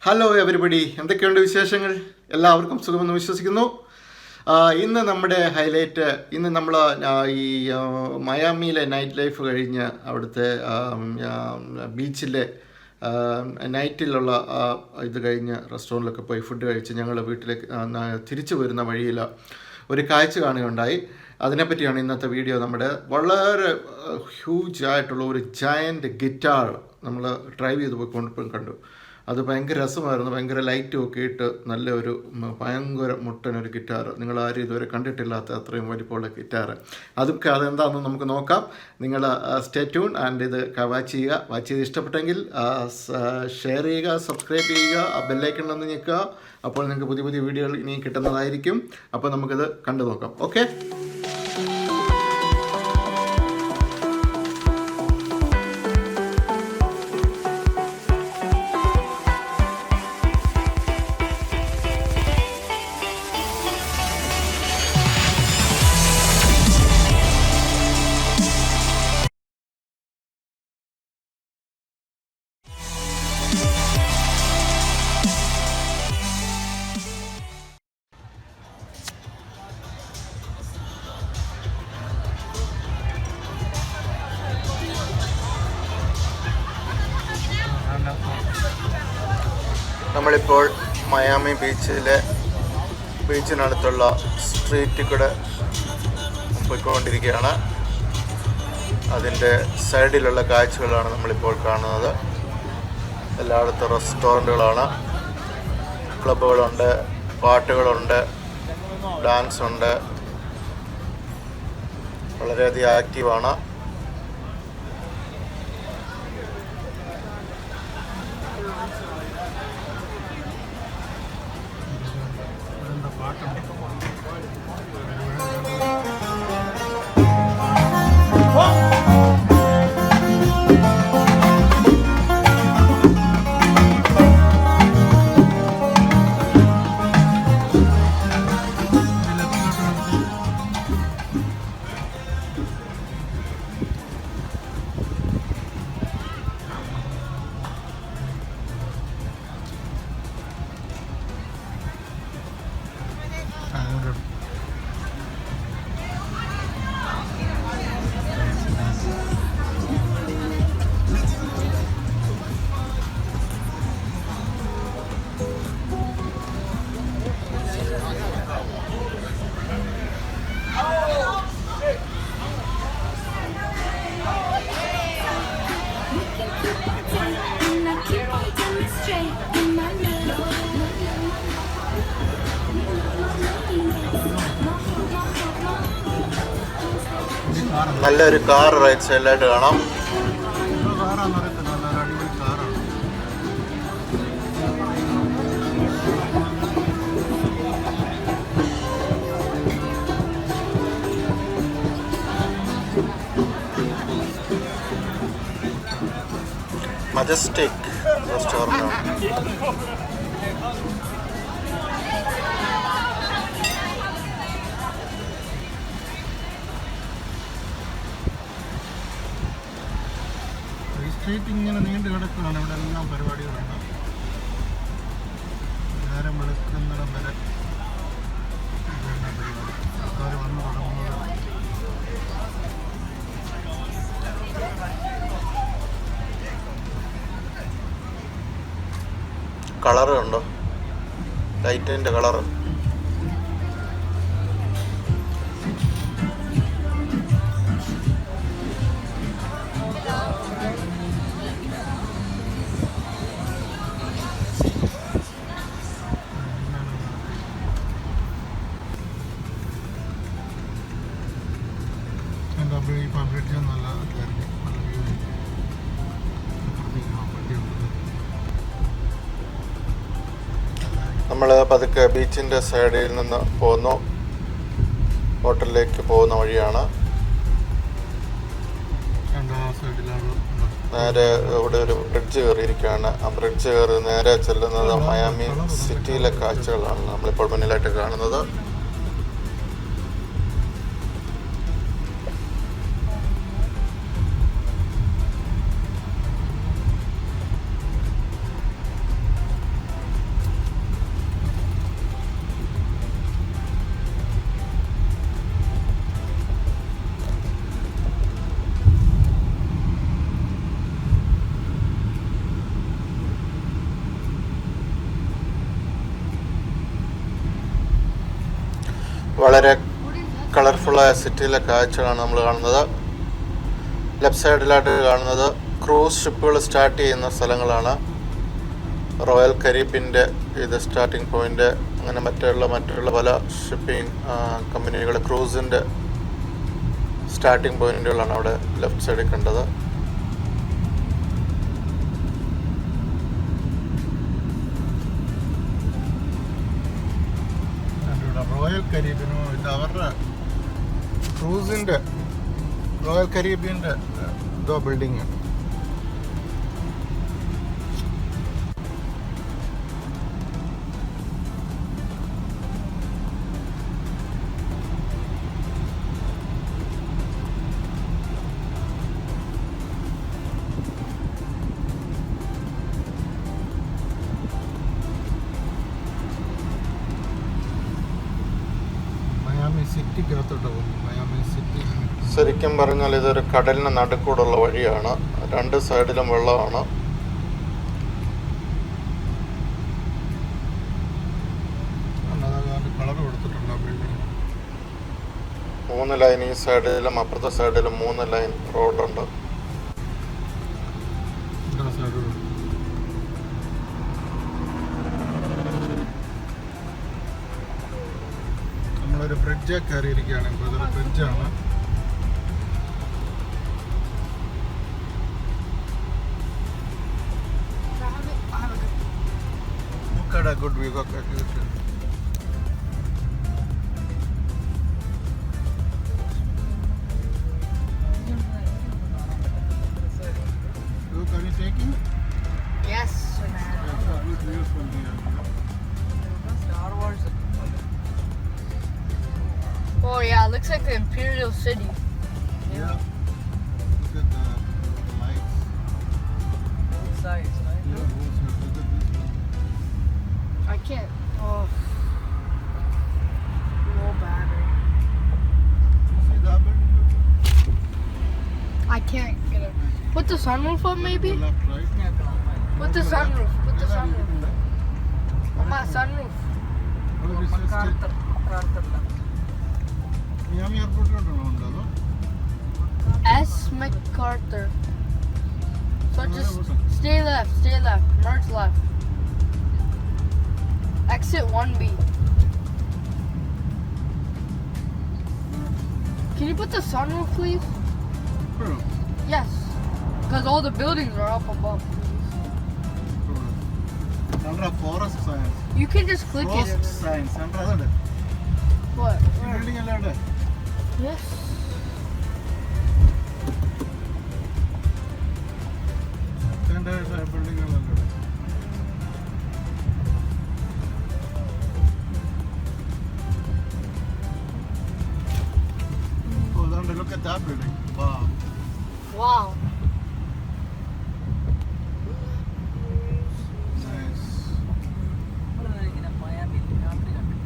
Hello everybody, എന്തൊക്കെയുണ്ട് വിശേഷങ്ങൾ? എല്ലാവർക്കും സുഖമെന്ന് വിശ്വസിക്കുന്നു. ഇന്ന് നമ്മുടെ ഹൈലൈറ്റ്, ഇന്ന് നമ്മൾ ഈ മയാമിയിലെ നൈറ്റ് ലൈഫ് കഴിഞ്ഞ് അവിടുത്തെ ബീച്ചിലെ നൈറ്റിലുള്ള ഇത് കഴിഞ്ഞ് റെസ്റ്റോറൻറ്റിലൊക്കെ പോയി ഫുഡ് കഴിച്ച് ഞങ്ങൾ വീട്ടിലേക്ക് തിരിച്ചു വരുന്ന വഴിയിൽ ഒരു കാഴ്ച കാണുകയുണ്ടായി. അതിനെപ്പറ്റിയാണ് ഇന്നത്തെ വീഡിയോ. നമ്മുടെ വളരെ ഹ്യൂജ് ആയിട്ടുള്ള ഒരു ജയൻറ്റ് ഗിറ്റാർ നമ്മൾ ഡ്രൈവ് ചെയ്ത് പോയിക്കൊണ്ട് കണ്ടു. അത് ഭയങ്കര രസമായിരുന്നു. ഭയങ്കര ലൈറ്റും ഒക്കെ ഇട്ട് നല്ലൊരു ഭയങ്കര മുട്ടനൊരു ഗിറ്റാർ. നിങ്ങളാരും ഇതുവരെ കണ്ടിട്ടില്ലാത്ത അത്രയും വലിപ്പമുള്ള ഗിറ്റാർ. അതെന്താണെന്ന് നമുക്ക് നോക്കാം. നിങ്ങൾ സ്റ്റേ ട്യൂൺ ആൻഡ് ഇത് വാച്ച് ചെയ്യുക. വാച്ച് ചെയ്ത് ഇഷ്ടപ്പെട്ടെങ്കിൽ ഷെയർ ചെയ്യുക, സബ്സ്ക്രൈബ് ചെയ്യുക, ആ ബെല്ലൈക്കൺ ഒന്ന് ഞെക്കുക. അപ്പോൾ നിങ്ങൾക്ക് പുതിയ പുതിയ വീഡിയോകൾ ഇനി കിട്ടുന്നതായിരിക്കും. അപ്പോൾ നമുക്കിത് കണ്ടു നോക്കാം. ഓക്കെ. നമ്മളിപ്പോൾ മയാമി ബീച്ചിനടുത്തുള്ള സ്ട്രീറ്റിൽ കൂടെ പോയിക്കൊണ്ടിരിക്കുകയാണ്. അതിൻ്റെ സൈഡിലുള്ള കാഴ്ചകളാണ് നമ്മളിപ്പോൾ കാണുന്നത്. എല്ലായിടത്തും റെസ്റ്റോറൻറ്റുകളാണ്, ക്ലബ്ബുകളുണ്ട്, പാട്ടുകളുണ്ട്, ഡാൻസ് ഉണ്ട്. വളരെയധികം ആക്റ്റീവാണ്. നല്ലൊരു കാർ റൈറ്റ് സൈഡിലായിട്ട് കാണാം. മജസ്റ്റിക് റെസ്റ്റോറൻ്റ് ആണ്. സ്ട്രീറ്റ് ഇങ്ങനെ നീണ്ടു കിടക്കുകയാണ്. ഇവിടെ എല്ലാം പരിപാടികളുണ്ട്. നേരം വെളുക്കുന്നിടം വരെ പരിപാടി. ആൾക്കാർ വന്ന് തുടങ്ങുന്നത്. കളറ് കണ്ടോ, ലൈറ്റിൻ്റെ കളറ്. ഈ പബ്ലിക് നല്ല നമ്മൾ പതുക്കെ ബീച്ചിൻ്റെ സൈഡിൽ നിന്ന് പോന്നു. ഹോട്ടലിലേക്ക് പോകുന്ന വഴിയാണ്. നേരെ ഇവിടെ ഒരു ബ്രിഡ്ജ് കയറിയിരിക്കുകയാണ്. ആ ബ്രിഡ്ജ് കയറി നേരെ ചെല്ലുന്നത് മയാമി സിറ്റിയിലെ കാഴ്ചകളാണ് നമ്മളിപ്പോൾ മുന്നിലായിട്ട് കാണുന്നത്. വളരെ കളർഫുള്ളായ സിറ്റിയിലെ കാഴ്ചകളാണ് നമ്മൾ കാണുന്നത്. ലെഫ്റ്റ് സൈഡിലായിട്ട് കാണുന്നത് ക്രൂസ് ഷിപ്പുകൾ സ്റ്റാർട്ട് ചെയ്യുന്ന സ്ഥലങ്ങളാണ്. റോയൽ കരീബിയൻ്റെ ഇത് സ്റ്റാർട്ടിംഗ് പോയിൻ്റ്, അങ്ങനെ മറ്റുള്ള പല ഷിപ്പിംഗ് കമ്പനികൾ ക്രൂസിൻ്റെ സ്റ്റാർട്ടിംഗ് പോയിന്റുകളാണ് അവിടെ ലെഫ്റ്റ് സൈഡിൽ കണ്ടത്. റോയൽ കരീബിയനോ ഇത് അവരുടെ ക്രൂസിൻ്റെ റോയൽ കരീബിയൻ്റെ ഇതോ ബിൽഡിങ്. സിറ്റിക്കകത്തോട്ട് പോകും. മയാമി സിറ്റി ശരിക്കും പറഞ്ഞാൽ ഇതൊരു കടലിന് നടുക്കൂടുള്ള വഴിയാണ്. രണ്ട് സൈഡിലും വെള്ളമാണ്. കളർ കൊടുത്തിട്ടുണ്ട് ബിൽഡിംഗ്. 3 ലൈൻ ഈ സൈഡിലും അപ്പുറത്തെ സൈഡിലും 3 ലൈൻ റോഡുണ്ട്. നമ്മളൊരു ബ്രിഡ്ജ് കയറിയിരിക്കുകയാണ്. ഇപ്പോൾ ഇതൊരു ബ്രിഡ്ജാണ്. Good view. Are you taking? Yes. Good views from here. Star Wars. Oh yeah, looks like the Imperial City. Yeah. Look at the lights. Both sides, right? Yeah, both sides. Look at this. I can't. Oh. Low battery. See that building? I can't get it. Put the sunroof up, maybe? Left, right? Put the sunroof. Put the sunroof. Mama, sunroof. Oh, this is still- Miami എയർപോർട്ടിലോട്ടാണോ ഉണ്ടോ? S. MacArthur. So just stay left, merge left. Exit 1B. Can you put the sunroof, please? Sure. Yes. Because all the buildings are up above. Under forest science. You can just click Forest it. science. Under അതുണ്ട്. What? ഈ building എല്ലാം ഉണ്ട്. Yes. building എല്ലാം ഉണ്ട്. Oh, അതുണ്ട്. Look at that building. Wow. Wow. Nice. Miami രാത്രി കണ്ടിട്ടുണ്ട്.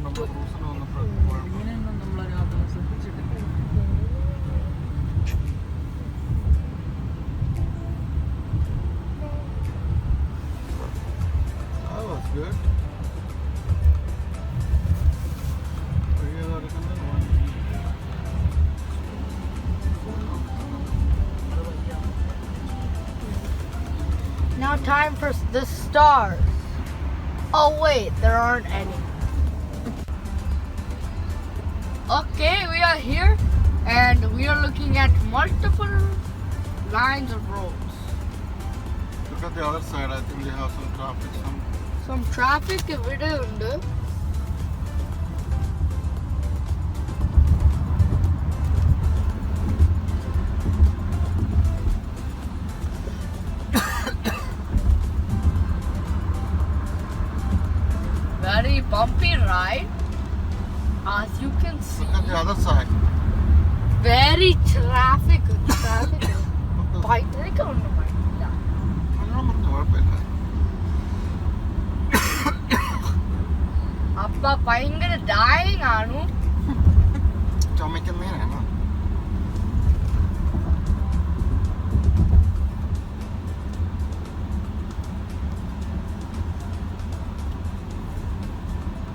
നമ്മൾ ക്രൂസിന് വന്നപ്പോൾ that was good. Now time for the stars. Oh wait, there aren't any. Okay, we are here and we are looking at multiple lines of roads. Look at the other side. I think they have some traffic. Some traffic ഇവിടെ ഉണ്ട്. Very bumpy ride, as you can see. Look at the other side. Very traffic. Bike ഉണ്ട്. കുഴപ്പമില്ല. അപ്പ ഭയങ്കര ഡായിങ് ആണ്. ചുമക്കുന്നതിനാണോ?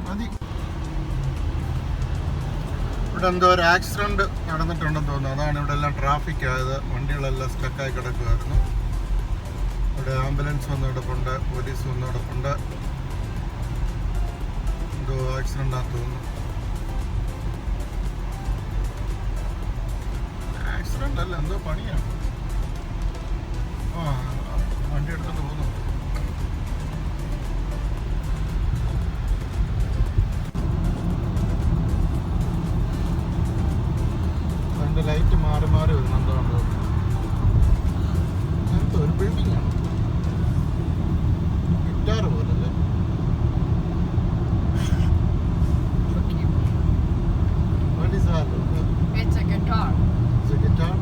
മതി. ഇവിടെ എന്തോ ഒരു ആക്സിഡന്റ് നടന്നിട്ടുണ്ടെന്ന് തോന്നുന്നു. അതാണ് ഇവിടെ എല്ലാം ട്രാഫിക് ആയത്. വണ്ടികളെല്ലാം സ്റ്റക്കായി കിടക്കുമായിരുന്നു. ഇവിടെ ആംബുലൻസ് വന്ന് കിടപ്പുണ്ട്, പോലീസ് വന്ന് കിടപ്പുണ്ട്. എന്തോ ആക്സിഡൻ്റാന്ന് തോന്നുന്നു. ആക്സിഡൻ്റ് അല്ല, എന്തോ പണിയാണ്. വണ്ടി എടുത്തോണ്ട് പോകുന്നു. രണ്ട് ലൈറ്റ് മാറി മാറി വരുന്നുണ്ടോ? അങ്ങനത്തെ ഒരു ബിൽഡിംഗ് ആണ്. ഗിറ്റാർ പോലല്ലേ? What is that? It's a guitar. It's a guitar?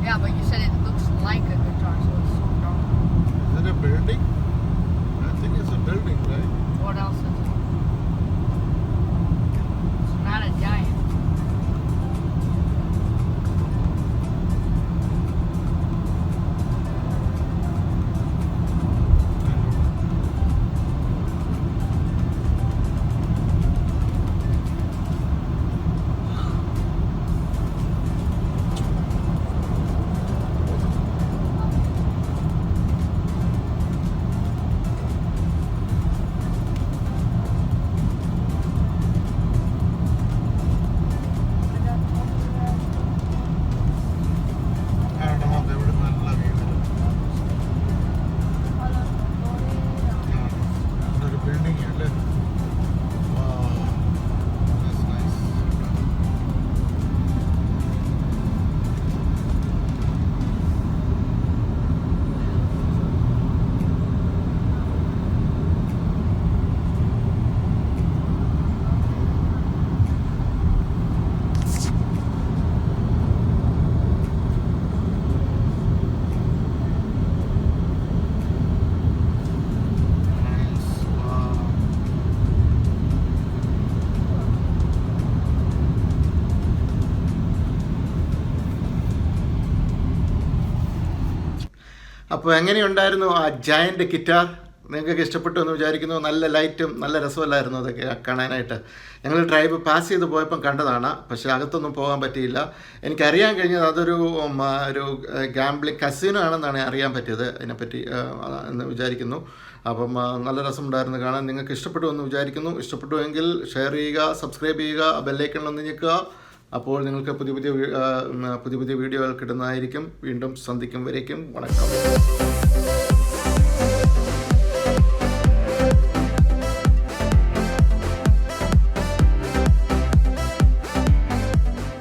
Yeah, but you said it looks like a guitar, so it's so dark. Is it a building? I think it's a building, right? What else is it? It's not a giant. അപ്പോൾ എങ്ങനെയുണ്ടായിരുന്നു ആ giant guitar? നിങ്ങൾക്കൊക്കെ ഇഷ്ടപ്പെട്ടു എന്ന് വിചാരിക്കുന്നു. നല്ല ലൈറ്റും നല്ല രസമല്ലായിരുന്നു അതൊക്കെ കാണാനായിട്ട്. ഞങ്ങൾ ഡ്രൈവ് പാസ് ചെയ്ത് പോയപ്പം കണ്ടതാണ്, പക്ഷേ അകത്തൊന്നും പോകാൻ പറ്റിയില്ല. എനിക്കറിയാൻ കഴിഞ്ഞത് അതൊരു ഒരു ഗാംബ്ലിംഗ് കസിനോ ആണെന്നാണ് അറിയാൻ പറ്റിയത്. അതിനെപ്പറ്റി എന്ന് വിചാരിക്കുന്നു. അപ്പം നല്ല രസമുണ്ടായിരുന്നു കാണാൻ. നിങ്ങൾക്ക് ഇഷ്ടപ്പെട്ടു എന്ന് വിചാരിക്കുന്നു. ഇഷ്ടപ്പെട്ടുവെങ്കിൽ ഷെയർ ചെയ്യുക, സബ്സ്ക്രൈബ് ചെയ്യുക, ബെല്ലൈക്കണിലൊന്ന് ഞെക്കുക. അപ്പോൾ നിങ്ങൾക്ക് പുതിയ പുതിയ വീഡിയോകൾ കിട്ടുന്നതായിരിക്കും. വീണ്ടും സന്ധിക്കും വരേക്കും വണക്കം.